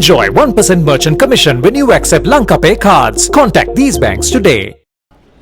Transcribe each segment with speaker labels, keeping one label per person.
Speaker 1: Enjoy 1% merchant commission when you accept Lanka Pay cards. Contact these banks today.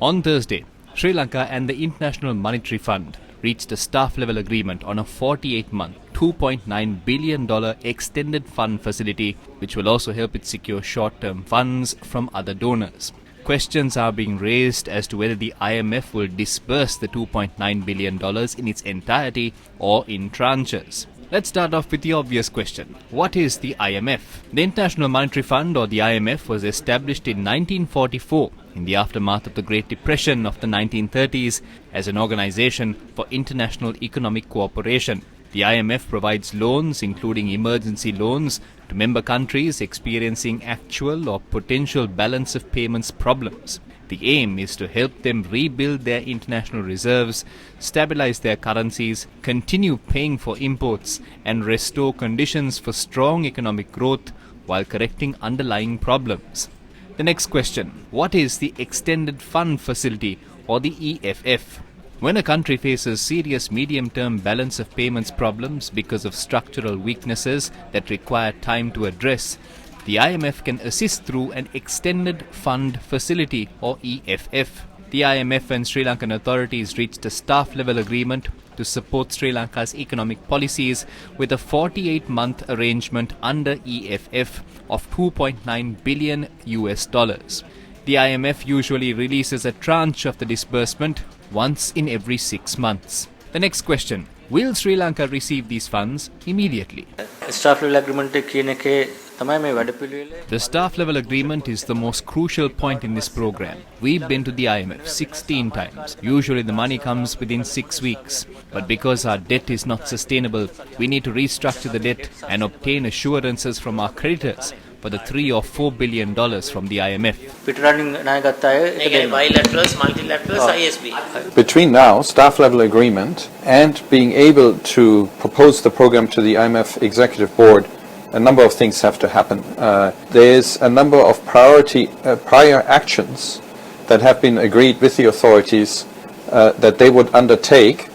Speaker 2: On Thursday, Sri Lanka and the International Monetary Fund reached a staff-level agreement on a 48-month, $2.9 billion extended fund facility, which will also help it secure short-term funds from other donors. Questions are being raised as to whether the IMF will disburse the $2.9 billion in its entirety or in tranches. Let's start off with the obvious question. What is the IMF? The International Monetary Fund, or the IMF, was established in 1944 in the aftermath of the Great Depression of the 1930s as an organization for international economic cooperation. The IMF provides loans, including emergency loans, to member countries experiencing actual or potential balance of payments problems. The aim is to help them rebuild their international reserves, stabilize their currencies, continue paying for imports, and restore conditions for strong economic growth while correcting underlying problems. The next question: what is the Extended Fund Facility, or the EFF? When a country faces serious medium-term balance of payments problems because of structural weaknesses that require time to address, the IMF can assist through an Extended Fund Facility, or EFF. The IMF and Sri Lankan authorities reached a staff-level agreement to support Sri Lanka's economic policies with a 48-month arrangement under EFF of $2.9 billion. The IMF usually releases a tranche of the disbursement once in every 6 months. The next question: will Sri Lanka receive these funds immediately? The staff level agreement is the most crucial point in this program. We've been to the IMF 16 times. Usually the money comes within 6 weeks. But because our debt is not sustainable, we need to restructure the debt and obtain assurances from our creditors for the $3 or $4 billion from the IMF.
Speaker 3: Between now, staff level agreement, and being able to propose the program to the IMF Executive Board, a number of things have to happen. There's a number of prior actions that have been agreed with the authorities that they would undertake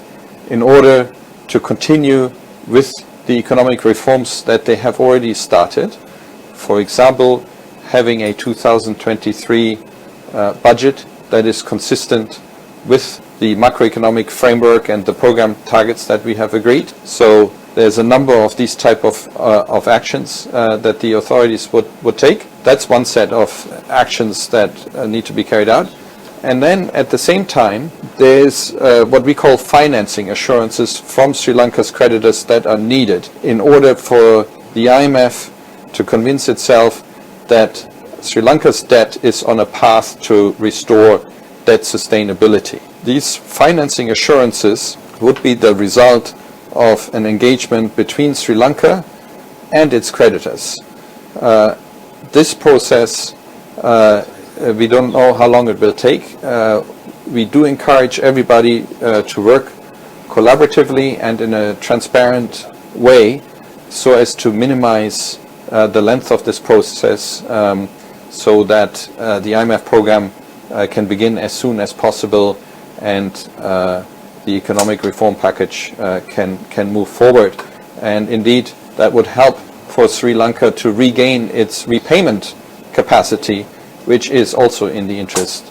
Speaker 3: in order to continue with the economic reforms that they have already started. For example, having a 2023 budget that is consistent with the macroeconomic framework and the program targets that we have agreed. So there's a number of these type of actions that the authorities would take. That's one set of actions that need to be carried out. And then at the same time, there's what we call financing assurances from Sri Lanka's creditors that are needed in order for the IMF to convince itself that Sri Lanka's debt is on a path to restore debt sustainability. These financing assurances would be the result of an engagement between Sri Lanka and its creditors. This process, we don't know how long it will take. We do encourage everybody to work collaboratively and in a transparent way so as to minimize the length of this process so that the IMF program can begin as soon as possible and the economic reform package can move forward. And indeed, that would help for Sri Lanka to regain its repayment capacity, which is also in the interest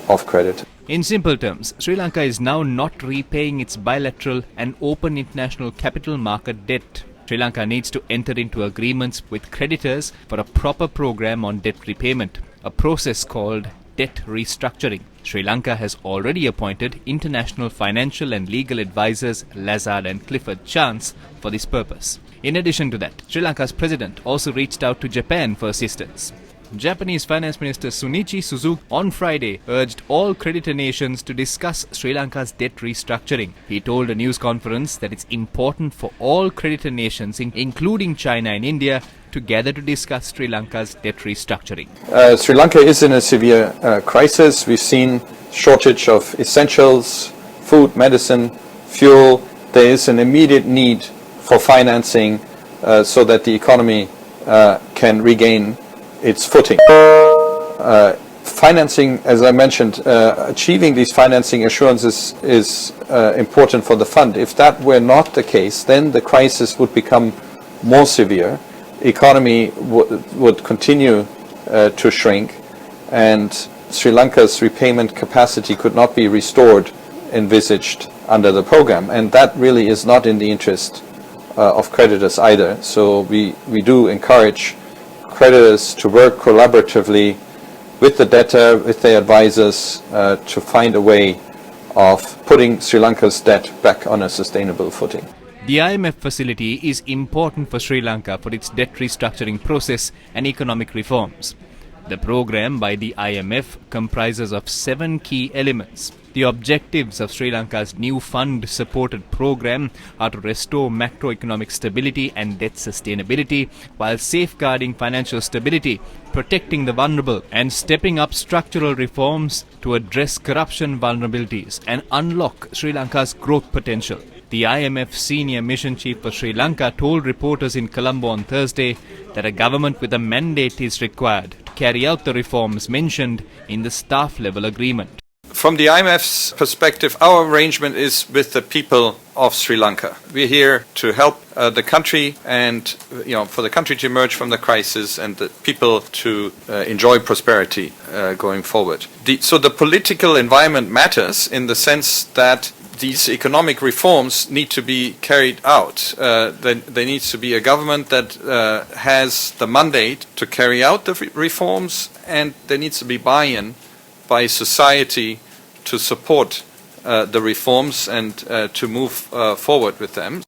Speaker 3: of credit.
Speaker 2: In simple terms, Sri Lanka is now not repaying its bilateral and open international capital market debt. Sri Lanka needs to enter into agreements with creditors for a proper program on debt repayment, a process called debt restructuring. Sri Lanka has already appointed international financial and legal advisors Lazard and Clifford Chance for this purpose. In addition to that, Sri Lanka's president also reached out to Japan for assistance. Japanese Finance Minister Sunichi Suzuki on Friday urged all creditor nations to discuss Sri Lanka's debt restructuring. He told a news conference that it's important for all creditor nations, including China and India, to gather to discuss Sri Lanka's debt restructuring.
Speaker 3: Sri Lanka is in a severe crisis. We've seen shortage of essentials, food, medicine, fuel. There is an immediate need for financing so that the economy can regain its footing. Financing, as I mentioned, achieving these financing assurances is important for the fund. If that were not the case, then the crisis would become more severe economy would continue to shrink, and Sri Lanka's repayment capacity could not be restored envisaged under the program, and that really is not in the interest of creditors either. So we do encourage creditors to work collaboratively with the debtor, with their advisors, to find a way of putting Sri Lanka's debt back on a sustainable footing.
Speaker 2: The IMF facility is important for Sri Lanka for its debt restructuring process and economic reforms. The program by the IMF comprises of 7 key elements. The objectives of Sri Lanka's new fund-supported program are to restore macroeconomic stability and debt sustainability while safeguarding financial stability, protecting the vulnerable, and stepping up structural reforms to address corruption vulnerabilities and unlock Sri Lanka's growth potential. The IMF senior mission chief for Sri Lanka told reporters in Colombo on Thursday that a government with a mandate is required to carry out the reforms mentioned in the staff-level agreement.
Speaker 3: From the IMF's perspective, our arrangement is with the people of Sri Lanka. We're here to help the country and for the country to emerge from the crisis and the people to enjoy prosperity going forward. So the political environment matters in the sense that these economic reforms need to be carried out. There needs to be a government that has the mandate to carry out the reforms, and there needs to be buy-in by society to support the reforms and to move forward with them.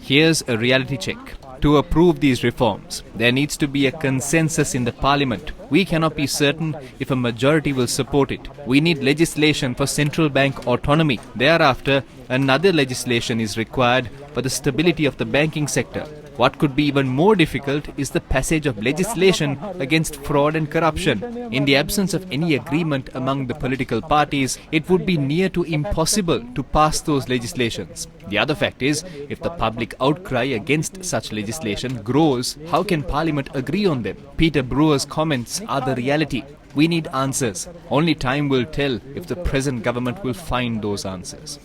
Speaker 2: Here's a reality check. To approve these reforms, there needs to be a consensus in the parliament. We cannot be certain if a majority will support it. We need legislation for central bank autonomy. Thereafter, another legislation is required for the stability of the banking sector. What could be even more difficult is the passage of legislation against fraud and corruption. In the absence of any agreement among the political parties, it would be near to impossible to pass those legislations. The other fact is, if the public outcry against such legislation grows, how can Parliament agree on them? Peter Brewer's comments are the reality. We need answers. Only time will tell if the present government will find those answers.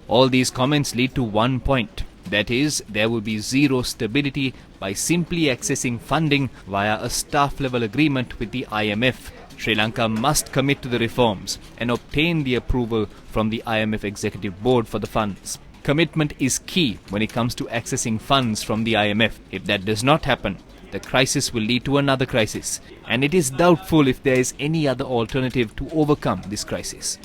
Speaker 2: All these comments lead to one point. That is, there will be zero stability by simply accessing funding via a staff-level agreement with the IMF. Sri Lanka must commit to the reforms and obtain the approval from the IMF Executive Board for the funds. Commitment is key when it comes to accessing funds from the IMF. If that does not happen, the crisis will lead to another crisis, and it is doubtful if there is any other alternative to overcome this crisis.